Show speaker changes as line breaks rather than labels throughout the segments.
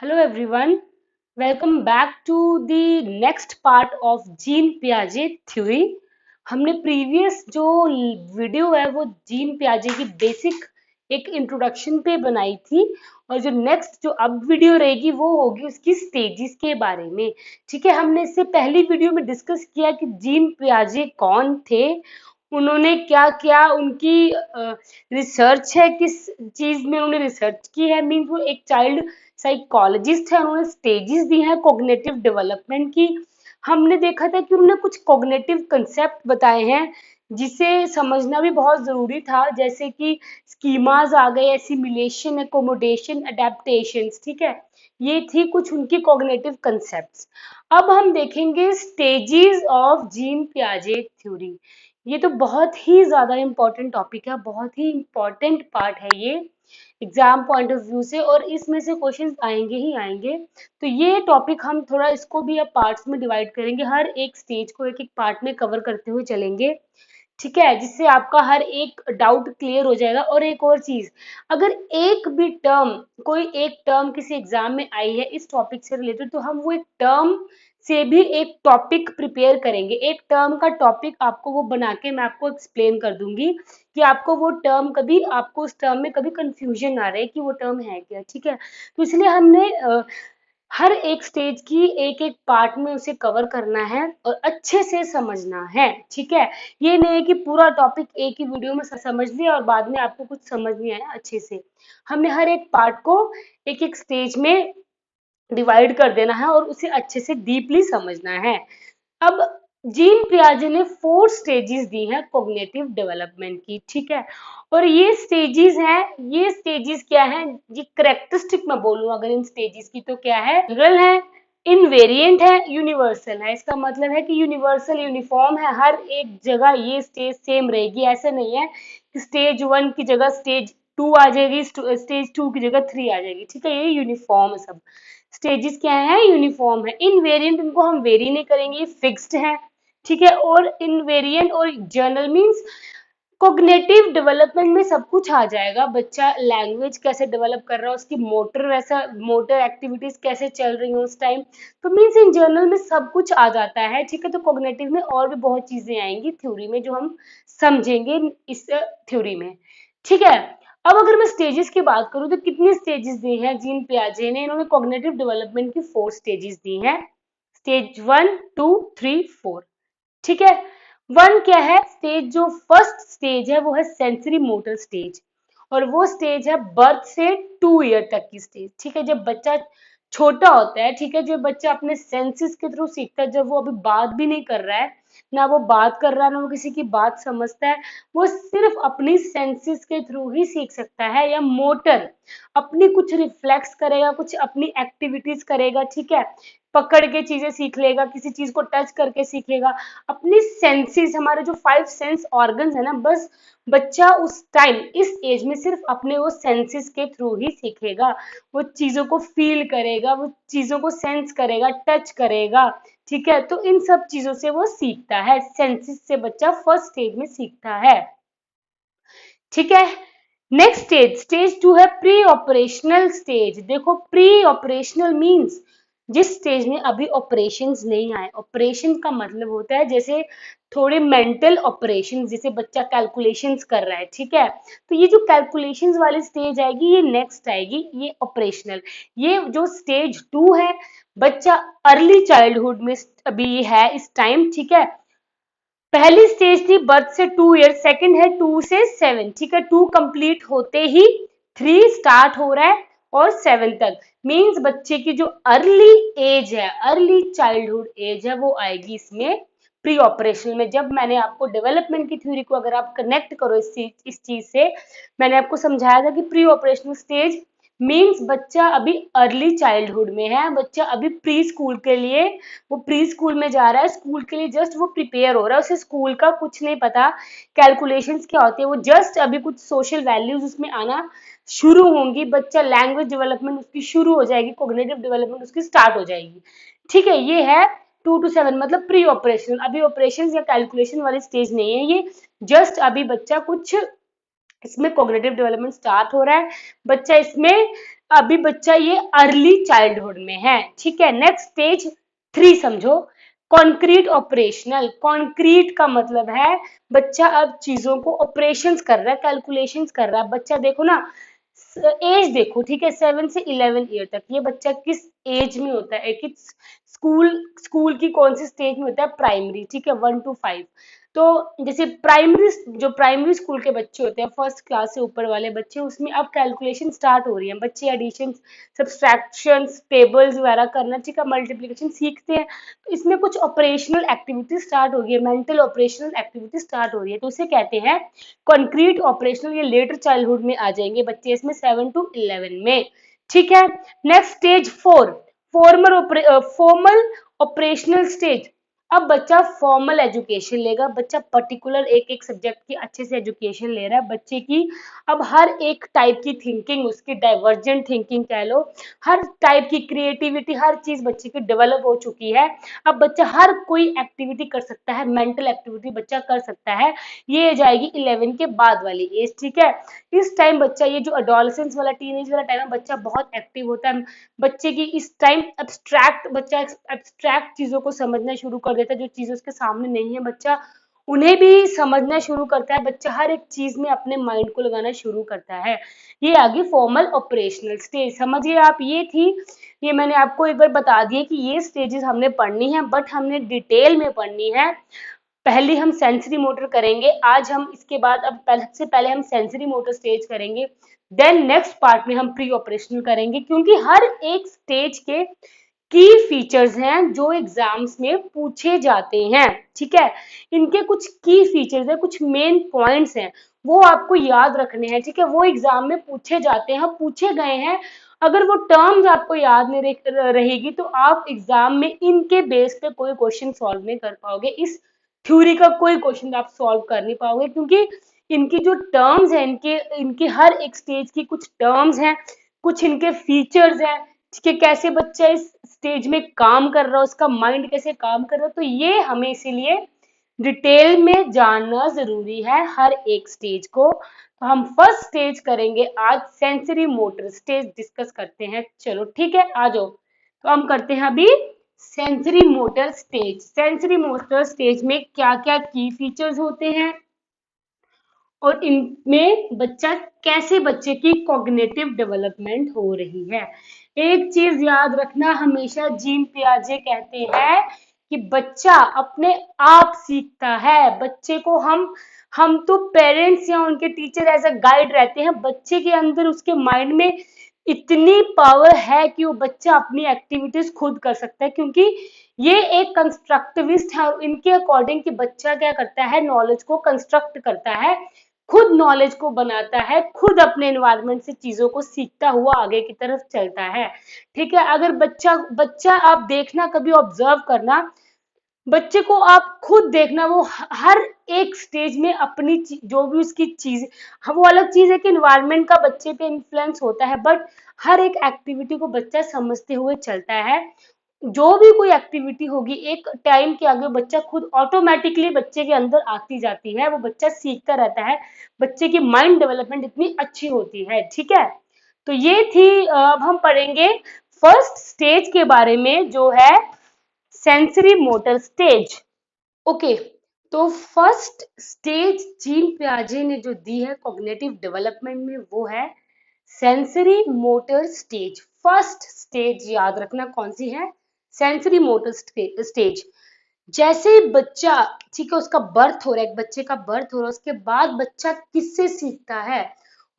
Hello everyone, welcome back to the next part of Jean पियाजे theory. हमने previous जो video है वो जीन पियाजे की बेसिक एक इंट्रोडक्शन पे बनाई थी, और जो नेक्स्ट जो अब वीडियो रहेगी वो होगी उसकी स्टेजेस के बारे में। ठीक है, हमने इससे पहली वीडियो में डिस्कस किया कि जीन पियाजे कौन थे, उन्होंने क्या किया, उनकी रिसर्च है, किस चीज में उन्होंने रिसर्च की है, मीन्स वो एक चाइल्ड साइकोलॉजिस्ट है, उन्होंने स्टेजेस दी हैं कॉग्निटिव डेवलपमेंट की। हमने देखा था कि उन्होंने कुछ कॉग्निटिव कंसेप्ट बताए हैं जिसे समझना भी बहुत जरूरी था, जैसे कि स्कीमाज आ गए, एसिमिलेशन, एकोमोडेशन, अडेप्टेशन। ठीक है, ये थी कुछ उनकी कॉग्निटिव कंसेप्ट्स। अब हम देखेंगे स्टेजेस ऑफ जीन पियाजे थ्योरी। ये तो बहुत ही ज्यादा इम्पोर्टेंट टॉपिक है, बहुत ही इम्पोर्टेंट पार्ट है ये एग्जाम पॉइंट ऑफ व्यू से, और इसमें से क्वेश्चंस आएंगे ही आएंगे। तो ये टॉपिक हम थोड़ा इसको भी अब पार्ट्स में डिवाइड करेंगे, हर एक स्टेज को एक एक पार्ट में कवर करते हुए चलेंगे। ठीक है, जिससे आपका हर एक डाउट क्लियर हो जाएगा। और एक और चीज, अगर एक भी टर्म, कोई एक टर्म किसी एग्जाम में आई है इस टॉपिक से रिलेटेड, तो हम वो एक टर्म से भी एक टॉपिक प्रिपेयर करेंगे, एक टर्म का टॉपिक आपको वो बना के मैं आपको एक्सप्लेन कर दूंगी कि आपको वो टर्म कभी, आपको उस टर्म में कभी कंफ्यूजन ना रहे कि वो टर्म है क्या। ठीक है, तो इसलिए हमने हर एक स्टेज की एक एक पार्ट में उसे कवर करना है और अच्छे से समझना है। ठीक है, ये नहीं है कि पूरा टॉपिक एक ही वीडियो में समझ लिया और बाद में आपको कुछ समझ नहीं आया अच्छे से। हमने हर एक पार्ट को एक एक स्टेज में डिवाइड कर देना है और उसे अच्छे से डीपली समझना है। अब जीन पियाजे ने 4 स्टेजेस दी हैं कॉग्निटिव डेवलपमेंट की। ठीक है, और ये स्टेजेस हैं, ये स्टेजेस क्या हैं, ये करेक्टरिस्टिक मैं बोलूं अगर इन स्टेजेस की, तो क्या है, जनरल है, इनवेरिएंट है, यूनिवर्सल है। इसका मतलब है कि यूनिवर्सल यूनिफॉर्म है, हर एक जगह ये स्टेज सेम रहेगी। ऐसे नहीं है कि स्टेज 1 की जगह स्टेज 2 आ जाएगी, स्टेज 2 की जगह 3 आ जाएगी। ठीक है, ये यूनिफॉर्म है सब स्टेजेस, क्या है, यूनिफॉर्म है। इनवेरिएंट, इनको हम वेरी नहीं करेंगे, ये फिक्स्ड है। ठीक है, और इनवेरिएंट और जर्नल मीन्स कॉग्निटिव डेवलपमेंट में सब कुछ आ जाएगा। बच्चा लैंग्वेज कैसे डेवलप कर रहा है, उसकी मोटर, वैसा मोटर एक्टिविटीज कैसे चल रही हो उस टाइम, तो मीन्स इन जर्नल में सब कुछ आ जाता है। ठीक है, तो कॉग्निटिव में और भी बहुत चीजें आएंगी थ्योरी में जो हम समझेंगे इस थ्योरी में। ठीक है, अब अगर मैं स्टेजेस की बात करूं तो कितनी स्टेजेस दी हैं जीन पियाजे ने, इन्होंने कॉग्निटिव डेवलपमेंट की 4 स्टेजेस दी हैं, स्टेज 1 2 3 4। ठीक है, 1 क्या है, स्टेज जो फर्स्ट स्टेज है वो है सेंसरी मोटर स्टेज, और वो स्टेज है बर्थ से 2 ईयर तक की स्टेज। ठीक है, जब बच्चा छोटा होता है, ठीक है, जो बच्चा अपने सेंसेस के थ्रू सीखता है, जब वो अभी बात भी नहीं कर रहा है, ना वो बात कर रहा है, ना वो किसी की बात समझता है, वो सिर्फ अपनी सेंसेस के थ्रू ही सीख सकता है, या मोटर अपनी कुछ रिफ्लेक्स करेगा, कुछ अपनी एक्टिविटीज करेगा। ठीक है, पकड़ के चीजें सीख लेगा, किसी चीज को टच करके सीखेगा, अपनी सेंसेस, हमारे जो 5 सेंस ऑर्गन्स है ना, बस बच्चा उस टाइम इस एज में सिर्फ अपने वो सेंसेस के थ्रू ही सीखेगा। वो चीजों को फील करेगा, वो चीजों को सेंस करेगा, टच करेगा। ठीक है, तो इन सब चीजों से वो सीखता है, सेंसेस से बच्चा फर्स्ट स्टेज में सीखता है। ठीक है, नेक्स्ट स्टेज, स्टेज 2 है प्री ऑपरेशनल स्टेज। देखो, प्री ऑपरेशनल मींस जिस स्टेज में अभी ऑपरेशंस नहीं आए। ऑपरेशन का मतलब होता है जैसे थोड़े मेंटल ऑपरेशन, जैसे बच्चा कैलकुलेशंस कर रहा है। ठीक है, तो ये जो कैलकुलेशंस वाली स्टेज आएगी ये नेक्स्ट आएगी, ये ऑपरेशनल। ये जो स्टेज 2 है, बच्चा अर्ली चाइल्डहुड में अभी है इस टाइम। ठीक है, पहली स्टेज थी बर्थ से 2 ईयर, सेकंड है 2 से 7। ठीक है, 2 कंप्लीट होते ही 3 स्टार्ट हो रहा है और 7 तक, मींस बच्चे की जो अर्ली एज है, अर्ली चाइल्डहुड एज है, वो आएगी इसमें प्री ऑपरेशनल में। जब मैंने आपको डेवलपमेंट की थ्योरी को अगर आप कनेक्ट करो इस चीज से, मैंने आपको समझाया था कि प्री ऑपरेशनल स्टेज मीन्स बच्चा अभी अर्ली चाइल्डहुड में है, बच्चा अभी प्री स्कूल के लिए, वो प्री स्कूल में जा रहा है, स्कूल के लिए जस्ट वो प्रिपेयर हो रहा है, उसे स्कूल का कुछ नहीं पता, कैलकुलेशंस क्या होती है, वो जस्ट अभी कुछ सोशल वैल्यूज उसमें आना शुरू होंगी, बच्चा लैंग्वेज डेवलपमेंट उसकी शुरू हो जाएगी, कोग्निटिव डेवलपमेंट उसकी स्टार्ट हो जाएगी। ठीक है, ये है 2 to 7 मतलब प्री ऑपरेशन। अभी ऑपरेशन या कैलकुलेशन वाली स्टेज नहीं है ये, जस्ट अभी बच्चा कुछ इसमें कॉग्निटिव डेवलपमेंट स्टार्ट हो रहा है, बच्चा इसमें अभी बच्चा ये अर्ली चाइल्डहुड में है, ठीक है। नेक्स्ट स्टेज 3 समझो, कॉन्क्रीट ऑपरेशनल। कॉन्क्रीट का मतलब है बच्चा अब चीजों को ऑपरेशंस कर रहा है, कैलकुलेशंस कर रहा है। बच्चा देखो ना, एज देखो, ठीक है, 7 से 11 ईयर तक ये बच्चा किस एज में होता है, किस स्कूल स्कूल की कौन सी स्टेज में होता है, प्राइमरी, ठीक है, 1 to 5। तो जैसे प्राइमरी स्कूल के बच्चे होते हैं, फर्स्ट क्लास से ऊपर वाले बच्चे, उसमें अब कैलकुलेशन स्टार्ट हो रही है, बच्चे एडिशन, सब्सट्रैक्शंस, टेबल्स वगैरह करना, ठीक है, मल्टीप्लिकेशन सीखते हैं। तो इसमें कुछ ऑपरेशनल एक्टिविटी स्टार्ट हो गई है, मेंटल ऑपरेशनल एक्टिविटी स्टार्ट हो रही है, तो उसे कहते हैं कॉन्क्रीट ऑपरेशनल। ये लेटर चाइल्डहुड में आ जाएंगे बच्चे, इसमें 7 to 11 में, ठीक है। Next stage 4, formal operational stage. अब बच्चा फॉर्मल एजुकेशन लेगा, बच्चा पर्टिकुलर एक एक सब्जेक्ट की अच्छे से एजुकेशन ले रहा है, बच्चे की अब हर एक टाइप की थिंकिंग, उसकी डाइवर्जेंट थिंकिंग कह लो, हर टाइप की क्रिएटिविटी, हर चीज बच्चे की डेवलप हो चुकी है। अब बच्चा हर कोई एक्टिविटी कर सकता है, मेंटल एक्टिविटी बच्चा कर सकता है। ये एज आएगी 11 के बाद वाली एज, ठीक है। इस टाइम बच्चा, ये जो अडोलसेंस वाला, टीनेज वाला टाइम है, बच्चा बहुत एक्टिव होता है। बच्चे की इस टाइम बच्चा एब्स्ट्रैक्ट चीजों को समझना शुरू कर देता है, जो चीजें उसके सामने नहीं है, बच्चा उन्हें भी समझना शुरू करता है। बच्चा हर एक चीज में अपने माइंड को लगाना शुरू करता है। ये आगे फॉर्मल ऑपरेशनल स्टेज, समझिए आप, ये थी, ये मैंने आपको एक बार बता दिया कि ये स्टेजेस हमने पढ़नी है, बट हमने डिटेल में पढ़नी है। पहले हम सेंसरी मोटर करेंगे आज हम, इसके बाद अब सबसे पहले हम सेंसरी मोटर स्टेज करेंगे, देन नेक्स्ट पार्ट में हम प्री ऑपरेशनल करेंगे, क्योंकि हर एक स्टेज के की फीचर्स हैं जो एग्जाम्स में पूछे जाते हैं, ठीक है। इनके कुछ की फीचर्स हैं, कुछ मेन पॉइंट्स हैं, वो आपको याद रखने हैं, ठीक है, वो एग्जाम में पूछे जाते हैं, पूछे गए हैं। अगर वो टर्म्स आपको याद नहीं रहेगी तो आप एग्जाम में इनके बेस पे कोई क्वेश्चन सॉल्व नहीं कर पाओगे, इस थ्योरी का कोई क्वेश्चन आप सॉल्व कर नहीं पाओगे, क्योंकि इनकी जो टर्म्स हैं, इनके इनके हर एक स्टेज की कुछ टर्म्स हैं, कुछ इनके फीचर्स हैं, ठीक है, कैसे बच्चा इस स्टेज में काम कर रहा है, उसका माइंड कैसे काम कर रहा है, तो ये हमें इसीलिए डिटेल में जानना जरूरी है हर एक स्टेज को। तो हम फर्स्ट स्टेज करेंगे आज, सेंसरी मोटर स्टेज डिस्कस करते हैं, चलो ठीक है, आ जाओ। तो हम करते हैं अभी sensory motor stage. Sensory motor stage में क्या क्या की फीचर्स होते हैं और इनमें बच्चा कैसे, बच्चे की कॉग्निटिव डेवलपमेंट हो रही है। एक चीज याद रखना, हमेशा जीन पियाजे कहते हैं कि बच्चा अपने आप सीखता है। बच्चे को हम तो पेरेंट्स या उनके टीचर एज अ गाइड रहते हैं, बच्चे के अंदर, उसके माइंड में इतनी पावर है कि वो बच्चा अपनी एक्टिविटीज खुद कर सकता है, क्योंकि ये एक कंस्ट्रक्टिविस्ट है और इनके अकॉर्डिंग कि बच्चा क्या करता है, नॉलेज को कंस्ट्रक्ट करता है, खुद नॉलेज को बनाता है, खुद अपने एनवायरनमेंट से चीजों को सीखता हुआ आगे की तरफ चलता है, ठीक है। अगर बच्चा बच्चा आप देखना, कभी ऑब्जर्व करना, बच्चे को आप खुद देखना, वो हर एक स्टेज में अपनी जो भी उसकी चीज, हाँ, वो अलग चीज है कि इन्वायरमेंट का बच्चे पे इन्फ्लुएंस होता है, बट हर एक एक्टिविटी को बच्चा समझते हुए चलता है। जो भी कोई एक्टिविटी होगी, एक टाइम के आगे बच्चा खुद ऑटोमेटिकली बच्चे के अंदर आती जाती है, वो बच्चा सीखता रहता है, बच्चे की माइंड डेवलपमेंट इतनी अच्छी होती है, ठीक है। तो ये थी, अब हम पढ़ेंगे फर्स्ट स्टेज के बारे में, जो है सेंसरी मोटर स्टेज। ओके, तो फर्स्ट स्टेज जीन पियाजे ने जो दी है कॉग्निटिव डेवलपमेंट में, वो है sensory motor stage. First stage याद रखना कौन सी है, सेंसरी मोटर स्टेज। जैसे बच्चा, ठीक है, उसका बर्थ हो रहा है, एक बच्चे का बर्थ हो रहा है, उसके बाद बच्चा किससे सीखता है,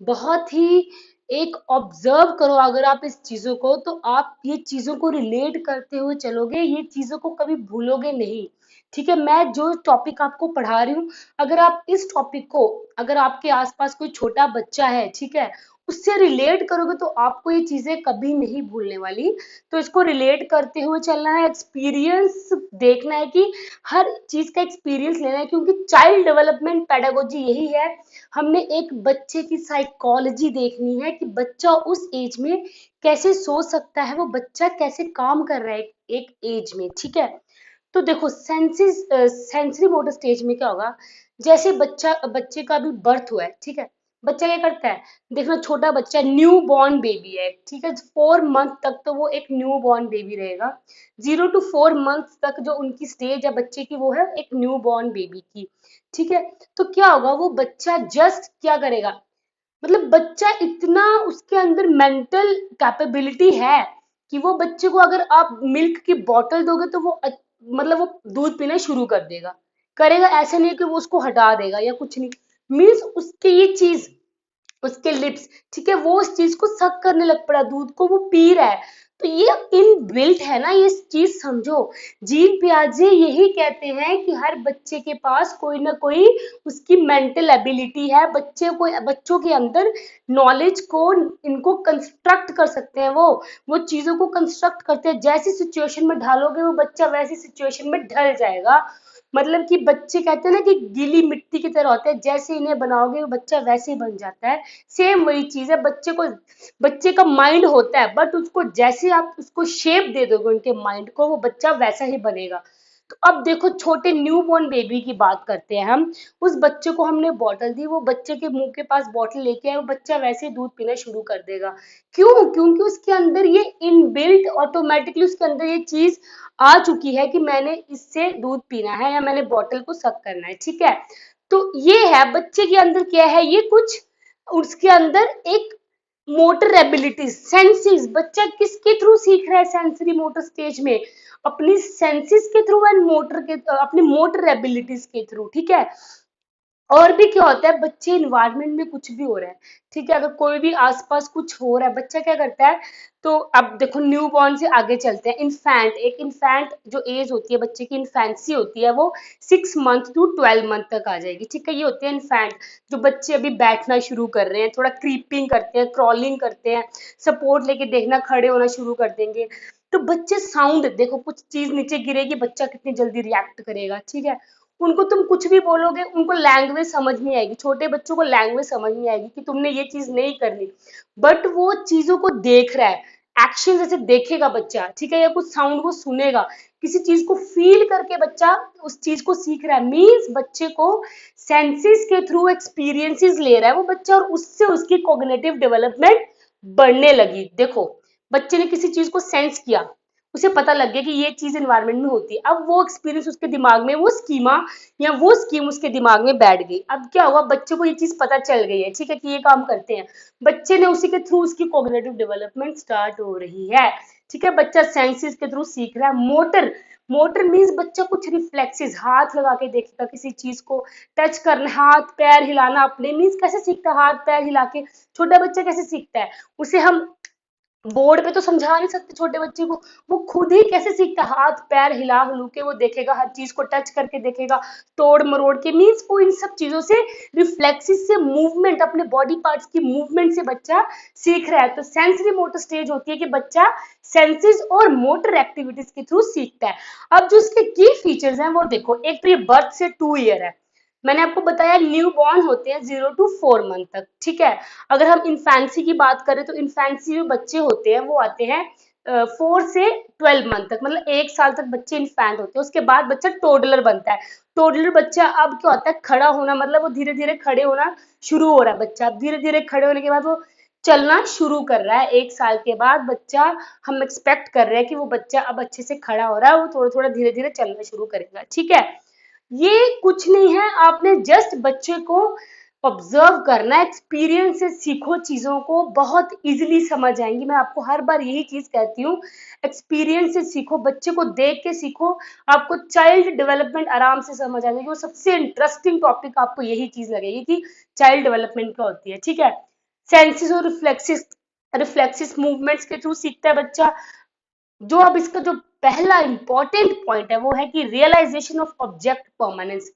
बहुत ही एक ऑब्जर्व करो अगर आप इस चीजों को, तो आप ये चीजों को रिलेट करते हुए चलोगे, ये चीजों को कभी भूलोगे नहीं, ठीक है। मैं जो टॉपिक आपको पढ़ा रही हूँ, अगर आप इस टॉपिक को, अगर आपके आसपास कोई छोटा बच्चा है, ठीक है, उससे रिलेट करोगे तो आपको ये चीजें कभी नहीं भूलने वाली। तो इसको रिलेट करते हुए चलना है, एक्सपीरियंस देखना है कि हर चीज का एक्सपीरियंस लेना है, क्योंकि चाइल्ड डेवलपमेंट पेडागोजी यही है, हमने एक बच्चे की साइकोलॉजी देखनी है कि बच्चा उस एज में कैसे सोच सकता है, वो बच्चा कैसे काम कर रहा है एक एज में, ठीक है। तो देखो सेंसरी मोटर स्टेज में क्या होगा, जैसे बच्चे का भी बर्थ हुआ है, ठीक है, बच्चा क्या करता है, देखना छोटा बच्चा न्यू बॉर्न बेबी है, ठीक है, 4 मंथ तक तो वो एक न्यू बॉर्न बेबी रहेगा। 0 to 4 मंथ तक जो उनकी स्टेज है बच्चे की, वो है एक न्यू बॉर्न बेबी की। ठीक है, तो क्या होगा, वो बच्चा जस्ट क्या करेगा, मतलब बच्चा इतना, उसके अंदर मेंटल कैपेबिलिटी है कि वो बच्चे को अगर आप मिल्क की बॉटल दोगे तो वो मतलब वो दूध पीना शुरू कर देगा, करेगा। ऐसा नहीं है कि वो उसको हटा देगा या कुछ नहीं, मीन्स उसके ये चीज, उसके लिप्स, ठीक है, वो उस चीज को सक करने लग पड़ा, दूध को वो पी रहा है। तो ये इन बिल्ट है ना, ये चीज समझो। जीन पियाजे यही कहते हैं कि हर बच्चे के पास कोई ना कोई उसकी मेंटल एबिलिटी है, बच्चे को, बच्चों के अंदर नॉलेज को, इनको कंस्ट्रक्ट कर सकते हैं, वो चीजों को कंस्ट्रक्ट करते हैं। जैसी सिचुएशन में ढालोगे वो बच्चा वैसी सिचुएशन में ढल जाएगा। मतलब कि बच्चे कहते हैं ना कि गीली मिट्टी की तरह होते हैं, जैसे इन्हें बनाओगे वो बच्चा वैसे ही बन जाता है। सेम वही चीज है, बच्चे को, बच्चे का माइंड होता है, बट उसको जैसे आप उसको शेप दे दोगे उनके माइंड को, वो बच्चा वैसा ही बनेगा। तो अब देखो, छोटे न्यू बॉर्न बेबी की बात करते हैं हम। उस बच्चे को हमने बॉटल दी, वो बच्चे के मुंह के पास बॉटल लेके आए, वो बच्चा वैसे ही दूध पीना शुरू कर देगा। क्यों? क्योंकि उसके अंदर ये इनबिल्ट ऑटोमेटिकली उसके अंदर ये चीज आ चुकी है कि मैंने इससे दूध पीना है या मैंने बॉटल को सक करना है। ठीक है, तो ये है बच्चे के अंदर क्या है, ये कुछ उसके अंदर एक मोटर एबिलिटीज, सेंसेस, बच्चा किसके थ्रू सीख रहा है, सेंसरी मोटर स्टेज में, अपनी सेंसेस के थ्रू एंड मोटर के, अपनी मोटर एबिलिटीज के थ्रू। ठीक है, और भी क्या होता है, बच्चे इन्वायरमेंट में कुछ भी हो रहा है, ठीक है, अगर कोई भी आसपास कुछ हो रहा है, बच्चा क्या करता है, तो अब देखो न्यू बॉर्न से आगे चलते हैं। इन्फेंट, एक इन्फेंट जो एज होती है बच्चे की, इन्फेंसी होती है, वो 6 मंथ to 12 मंथ तक आ जाएगी। ठीक है, ये होते हैं इन्फेंट, जो बच्चे अभी बैठना शुरू कर रहे हैं, थोड़ा क्रीपिंग करते हैं, क्रॉलिंग करते हैं, सपोर्ट लेके देखना, खड़े होना शुरू कर देंगे। तो बच्चे साउंड देखो, कुछ चीज नीचे गिरेगी, बच्चा कितनी जल्दी रिएक्ट करेगा। ठीक है, उनको तुम कुछ भी बोलोगे, उनको लैंग्वेज समझ नहीं आएगी, छोटे बच्चों को लैंग्वेज समझ नहीं आएगी कि तुमने ये चीज नहीं करनी, बट वो चीजों को देख रहा है, एक्शन जैसे देखेगा बच्चा, ठीक है, या कुछ साउंड को सुनेगा, किसी चीज को फील करके बच्चा उस चीज को सीख रहा है। मीन्स बच्चे को सेंसेस के थ्रू एक्सपीरियंसेस ले रहा है वो बच्चा, और उससे उसकी कॉग्निटिव डेवलपमेंट बढ़ने लगी। देखो, बच्चे ने किसी चीज को सेंस किया, उसे पता लग गया कि ये चीज एनवायरनमेंट में होती है, अब वो एक्सपीरियंस उसके दिमाग में, वो स्कीमा या वो स्कीम उसके दिमाग में बैठ गई। अब क्या हुआ, बच्चे को ये चीज पता चल गई है, ठीक है, कि ये काम करते हैं, बच्चे ने उसी के थ्रू उसकी कॉग्निटिव डेवलपमेंट स्टार्ट हो रही है। ठीक है, बच्चा सेंसेस के थ्रू सीख रहा है। मोटर, मोटर मीन्स बच्चा कुछ रिफ्लेक्सेस, हाथ लगा के देखेगा किसी चीज को, टच करना, हाथ पैर हिलाना अपने, मीन्स कैसे सीखता है, हाथ पैर हिला के। छोटा बच्चा कैसे सीखता है, उसे हम बोर्ड पे तो समझा नहीं सकते छोटे बच्चे को, वो खुद ही कैसे सीखता है, हाथ पैर हिला हलू के वो देखेगा, हर चीज को टच करके देखेगा, तोड़ मरोड़ के। मीन्स वो इन सब चीजों से, रिफ्लेक्सिस से, मूवमेंट, अपने बॉडी पार्ट्स की मूवमेंट से बच्चा सीख रहा है। तो सेंसरी मोटर स्टेज होती है कि बच्चा सेंसेस और मोटर एक्टिविटीज के थ्रू सीखता है। अब जो इसके की फीचर्स हैं वो देखो, एक तो ये बर्थ से 2 ईयर है, मैंने आपको बताया न्यू बॉर्न होते हैं 0 to 4 मंथ तक। ठीक है, अगर हम इन्फेंसी की बात करें तो इन्फेंसी में बच्चे होते हैं वो आते हैं 4 से 12 मंथ तक, मतलब 1 साल तक बच्चे इन्फेंट होते हैं। उसके बाद बच्चा टोडलर बनता है। टोडलर बच्चा अब क्या होता है, खड़ा होना, मतलब वो धीरे धीरे खड़े होना शुरू हो रहा है बच्चा, अब धीरे धीरे खड़े होने के बाद वो चलना शुरू कर रहा है। 1 साल के बाद बच्चा, हम एक्सपेक्ट कर रहे हैं कि वो बच्चा अब अच्छे से खड़ा हो रहा है, वो थोड़ा थोड़ा धीरे धीरे चलना शुरू करेगा। ठीक है, ये कुछ नहीं है, आपने जस्ट बच्चे को ऑब्जर्व करना है, एक्सपीरियंस से सीखो चीजों को, बहुत इजीली समझ आएंगी। मैं आपको हर बार यही चीज कहती हूँ, एक्सपीरियंस से सीखो, बच्चे को देख के सीखो, आपको चाइल्ड डेवलपमेंट आराम से समझ आ जाएगी। वो सबसे इंटरेस्टिंग टॉपिक आपको यही चीज लगेगी कि चाइल्ड डेवलपमेंट क्या होती है। ठीक है, सेंसेस और रिफ्लेक्सिस, रिफ्लेक्सिस मूवमेंट्स के थ्रू सीखता है बच्चा। जो अब इसका जो पहला इंपॉर्टेंट पॉइंट है वो है कि realisation of object permanence.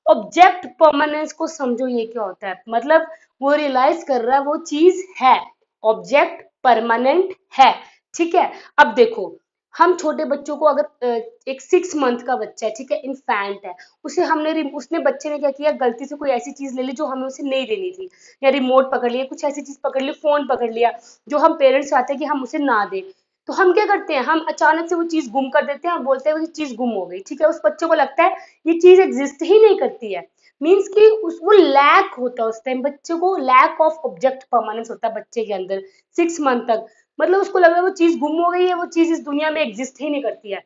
Object permanence को समझो, ये क्या होता है, मतलब वो रियलाइज कर रहा है वो चीज है, ऑब्जेक्ट परमानेंट है। ठीक है, अब देखो, हम छोटे बच्चों को अगर एक 6 मंथ का बच्चा है, ठीक है, इन्फेंट है, उसे हमने, उसने बच्चे ने क्या किया, गलती से कोई ऐसी चीज ले ली जो हमें उसे नहीं देनी थी, या रिमोट पकड़ लिया, कुछ ऐसी चीज पकड़ ली, फोन पकड़ लिया, जो हम पेरेंट्स चाहते हैं कि हम उसे ना दें। तो हम क्या करते हैं, हम अचानक से वो चीज गुम कर देते हैं और बोलते हैं वो चीज गुम हो गई। ठीक है, उस बच्चे को लगता है ये चीज एग्जिस्ट ही नहीं करती है। मीन्स कि उस वो लैक होता है, उस टाइम बच्चे को लैक ऑफ ऑब्जेक्ट परमानेंस होता है बच्चे के अंदर 6 मंथ तक। मतलब उसको लग रहा है वो चीज गुम हो गई है, वो चीज इस दुनिया में एग्जिस्ट ही नहीं करती है।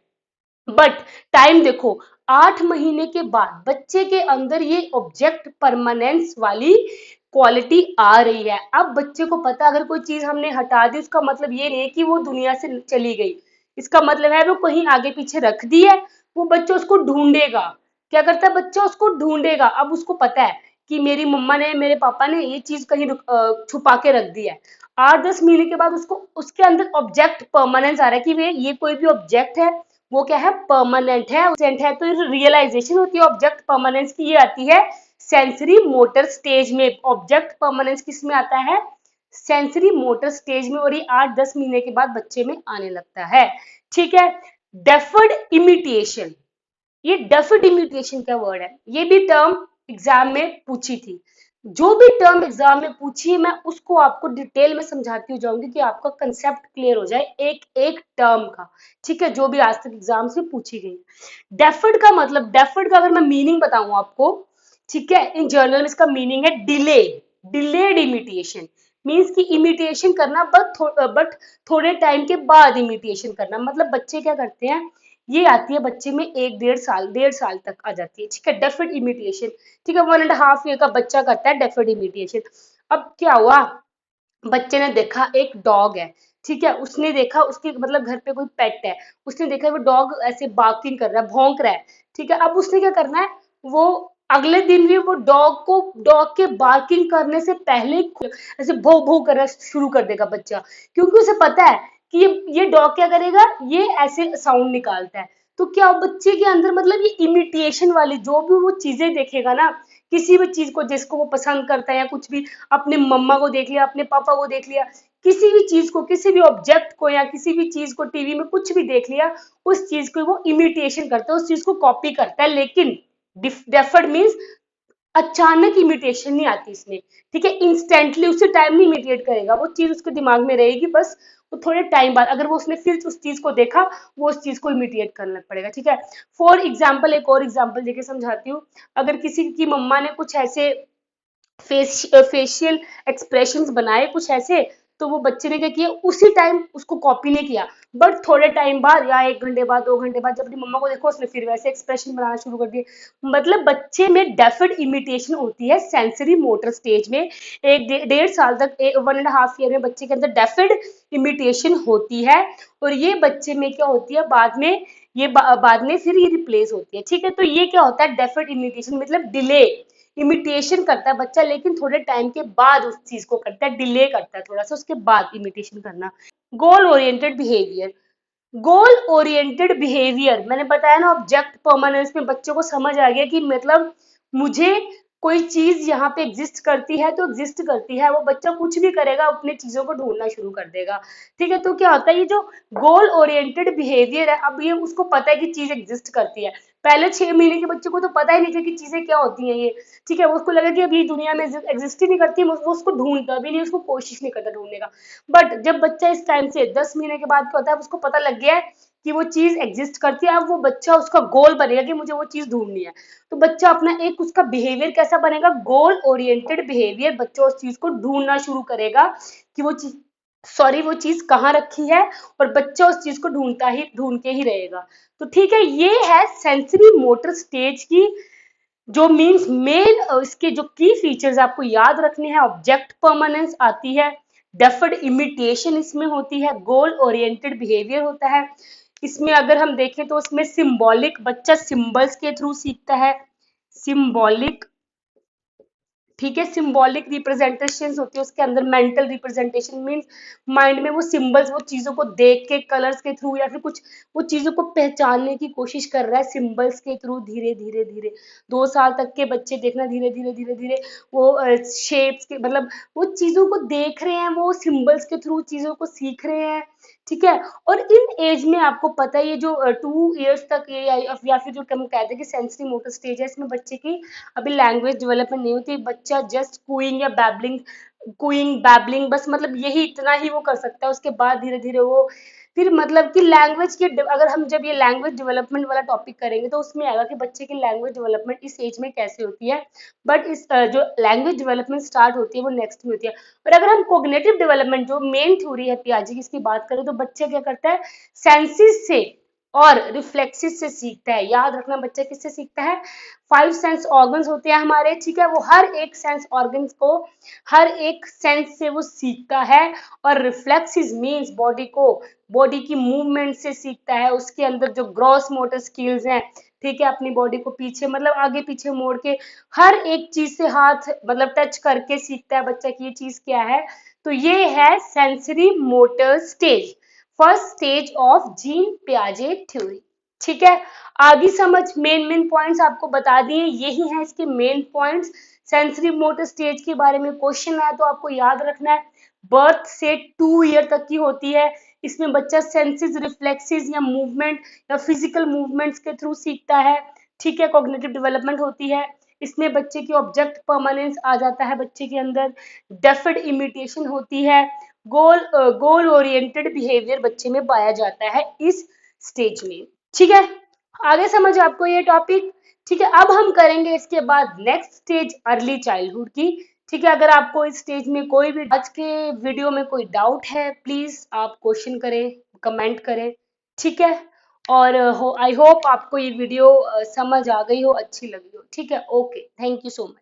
बट टाइम देखो, 8 महीने के बाद बच्चे के अंदर ये ऑब्जेक्ट परमानेंस वाली क्वालिटी आ रही है। अब बच्चे को पता, अगर कोई चीज हमने हटा दी उसका मतलब ये नहीं है कि वो दुनिया से चली गई, इसका मतलब है वो कहीं आगे पीछे रख दी है। वो बच्चा उसको ढूंढेगा, क्या करता है बच्चा, उसको ढूंढेगा। अब उसको पता है कि मेरी मम्मा ने, मेरे पापा ने ये चीज कहीं छुपा के रख दी है। 8-10 महीने के बाद उसको उसके अंदर ऑब्जेक्ट परमानेंस आ रहा है कि वे ये कोई भी ऑब्जेक्ट है वो क्या है, परमानेंट है। तो रियलाइजेशन होती है ऑब्जेक्ट परमानेंस की, ये आती है सेंसरी मोटर स्टेज में। ऑब्जेक्ट परमानेंस किस में आता है, सेंसरी मोटर स्टेज में, और ये 8-10 महीने के बाद बच्चे में आने लगता है। ठीक है। डेफर्ड इमिटेशन, ये डेफर्ड इमिटेशन का वर्ड है, ये भी टर्म एग्जाम में पूछी थी। जो भी टर्म एग्जाम में पूछी है मैं उसको आपको डिटेल में समझाती हो जाऊंगी कि आपका कंसेप्ट क्लियर हो जाए एक एक टर्म का। ठीक है, जो भी आज तक एग्जाम से पूछी गई। डेफर्ड का मतलब, डेफर्ड का अगर मैं मीनिंग बताऊं आपको, ठीक है, इन जर्नल में इसका मीनिंग है डिले, डिलेड इमिटेशन। मीन्स की इमिटेशन करना बट थोड़े टाइम के बाद इमिटेशन करना। मतलब बच्चे क्या करते हैं, ये आती है बच्चे में 1 1.5 साल तक आ जाती है। ठीक है, डेफर्ड इमिटेशन। ठीक है, 1.5 ईयर का बच्चा करता है डेफर्ड इमिटेशन। अब क्या हुआ, बच्चे ने देखा एक डॉग है, ठीक है, उसने देखा उसके मतलब घर पे कोई पेट है, उसने देखा वो डॉग ऐसे बार्किंग कर रहा है, भौंक रहा है। ठीक है, अब उसने क्या करना है, वो अगले दिन भी वो डॉग के बार्किंग करने से पहले ऐसे भौ भौ करना शुरू कर देगा बच्चा, क्योंकि उसे पता है कि ये डॉग क्या करेगा, ये ऐसे साउंड निकालता है। तो क्या बच्चे के अंदर मतलब ये इमिटेशन वाली जो भी वो चीजें देखेगा ना, किसी भी चीज को जिसको वो पसंद करता है या कुछ भी, अपने मम्मा को देख लिया, अपने पापा को देख लिया, किसी भी चीज को, किसी भी ऑब्जेक्ट को या किसी भी चीज को टीवी में कुछ भी देख लिया, उस चीज को वो इमिटेशन करता है, उस चीज को कॉपी करता है। लेकिन डेफर्ड मीन्स अचानक इमिटेशन नहीं आती इसमें। ठीक है, इंस्टेंटली उसी टाइम नहीं इमिटेट करेगा, वो चीज उसके दिमाग में रहेगी बस, वो थोड़े टाइम बाद अगर वो उसने फिर उस चीज को देखा, वो उस चीज को इमिटेट करना पड़ेगा। ठीक है, फॉर एग्जाम्पल, एक और एग्जाम्पल देके समझाती हूँ। अगर किसी की मम्मा ने कुछ ऐसे फेशियल एक्सप्रेशंस बनाए कुछ ऐसे, तो वो बच्चे ने क्या किया, उसी टाइम उसको कॉपी नहीं किया, बट थोड़े टाइम बाद या 1 घंटे बाद 2 घंटे बाद जब अपनी मम्मा को देखो उसने फिर वैसे एक्सप्रेशन बनाना शुरू कर दिए। मतलब बच्चे में डेफर्ड इमिटेशन होती है सेंसरी मोटर स्टेज में। 1 1.5 साल तक, 1.5 ईयर में बच्चे के अंदर डेफर्ड इमिटेशन होती है। और ये बच्चे में क्या होती है, बाद में ये बाद में फिर ये रिप्लेस होती है। ठीक है, तो ये क्या होता है, डेफर्ड इमिटेशन मतलब डिले, इमिटेशन करता है बच्चा लेकिन थोड़े टाइम के बाद उस चीज को करता है, डिले करता है थोड़ा सा, उसके बाद इमिटेशन करना। Goal oriented behaviour, goal oriented behaviour मैंने बताया ना, ऑब्जेक्ट परमानेंस में बच्चों को समझ आ गया कि मतलब मुझे कोई चीज यहाँ पे एग्जिस्ट करती है तो एग्जिस्ट करती है, वो बच्चा कुछ भी करेगा अपने चीजों को ढूंढना शुरू कर देगा। ठीक है, तो क्या होता है, ये जो गोल ओरिएंटेड बिहेवियर है, अब ये उसको पता है कि चीज एग्जिस्ट करती है। पहले 6 महीने के बच्चे को तो पता ही नहीं था कि चीजें क्या होती हैं ये। ठीक है, उसको लगा कि अभी दुनिया में एग्जिस्ट ही नहीं करती, वो उसको ढूंढता भी नहीं, उसको कोशिश नहीं करता ढूंढने का। बट जब बच्चा इस टाइम से 10 महीने के बाद क्या होता है, उसको पता लग गया है कि वो चीज एग्जिस्ट करती है। अब वो बच्चा, उसका गोल बनेगा कि मुझे वो चीज ढूंढनी है। तो बच्चा अपना एक, उसका बिहेवियर कैसा बनेगा, गोल ओरिएंटेड बिहेवियर। बच्चा उस चीज को ढूंढना शुरू करेगा कि वो चीज, सॉरी, वो चीज कहाँ रखी है, और बच्चा उस चीज को ढूंढ के ही रहेगा। तो ठीक है, ये है सेंसरी मोटर स्टेज की जो मीन्स मेन, इसके जो की फीचर्स आपको याद रखने हैं, ऑब्जेक्ट परमानेंस आती है, डेफर्ड इमिटेशन इसमें होती है, गोल ओरिएंटेड बिहेवियर होता है। इसमें अगर हम देखें तो उसमें सिंबॉलिक, बच्चा सिंबल्स के थ्रू सीखता है, सिंबॉलिक। ठीक है, सिंबॉलिक रिप्रेजेंटेशन होती है उसके अंदर, मेंटल रिप्रेजेंटेशन मीन्स माइंड में वो सिंबल्स, वो चीजों को देख के कलर्स के थ्रू या फिर कुछ वो चीजों को पहचानने की कोशिश कर रहा है सिंबल्स के थ्रू, धीरे धीरे धीरे। 2 साल तक के बच्चे देखना, धीरे धीरे धीरे धीरे वो शेप्स के मतलब वो चीजों को देख रहे हैं, वो सिंबल्स के थ्रू चीजों को सीख रहे हैं। ठीक है, और इन एज में आपको पता है ये जो 2 इयर्स तक ये या फिर जो हम कहते हैं कि सेंसरी मोटर स्टेज है, इसमें बच्चे की अभी लैंग्वेज डेवलपमेंट नहीं होती, बच्चा जस्ट कूइंग या बैबलिंग, बस मतलब यही इतना ही वो कर सकता है। उसके बाद धीरे धीरे वो फिर मतलब कि लैंग्वेज के अगर हम जब ये लैंग्वेज डेवलपमेंट वाला टॉपिक करेंगे तो उसमें आएगा कि बच्चे की लैंग्वेज डेवलपमेंट इस एज में कैसे होती है, बट इस जो लैंग्वेज डेवलपमेंट स्टार्ट होती है वो नेक्स्ट में होती है। और अगर हम कोग्निटिव डेवलपमेंट जो मेन थ्योरी है पियाजे की इसकी बात करें तो बच्चा क्या करता है, सेंसेस से और रिफ्लेक्सिस से सीखता है। याद रखना बच्चा किससे सीखता है, 5 सेंस ऑर्गन्स होते हैं हमारे, ठीक है, वो हर एक सेंस ऑर्गन्स को हर एक सेंस से वो सीखता है। और रिफ्लेक्सिस मीन्स बॉडी की मूवमेंट से सीखता है, उसके अंदर जो ग्रॉस मोटर स्किल्स हैं, ठीक है, अपनी बॉडी को पीछे मतलब आगे पीछे मोड़ के हर एक चीज से हाथ मतलब टच करके सीखता है बच्चा की ये चीज क्या है। तो ये है sensory motor stage, first stage of Jean पियाजे थ्योरी। ठीक है, आगे समझ, मेन पॉइंट्स आपको बता दिए, यही है इसके main points. Sensory motor stage के बारे में क्वेश्चन आया तो आपको याद रखना है, बर्थ से 2 ईयर तक की होती है। इसमें बच्चा सेंसेस, रिफ्लेक्सेस या मूवमेंट या फिजिकल मूवमेंट्स के थ्रू सीखता है। ठीक है, कॉग्निटिव डेवलपमेंट होती है। इसमें बच्चे की ऑब्जेक्ट परमानेंस आ जाता है बच्चे के अंदर, डेफिड इमिटेशन होती है, गोल ओरिएंटेड बिहेवियर बच्चे में पाया जाता है इस स्टेज में। ठीक है, आगे समझ आपको ये टॉपिक। ठीक है, अब हम करेंगे इसके बाद नेक्स्ट स्टेज अर्ली चाइल्डहुड की। ठीक है, अगर आपको इस स्टेज में कोई भी आज के वीडियो में कोई डाउट है प्लीज आप क्वेश्चन करें, कमेंट करें। ठीक है, और आई होप आपको ये वीडियो समझ आ गई हो, अच्छी लगी हो। ठीक है, okay, thank you so much.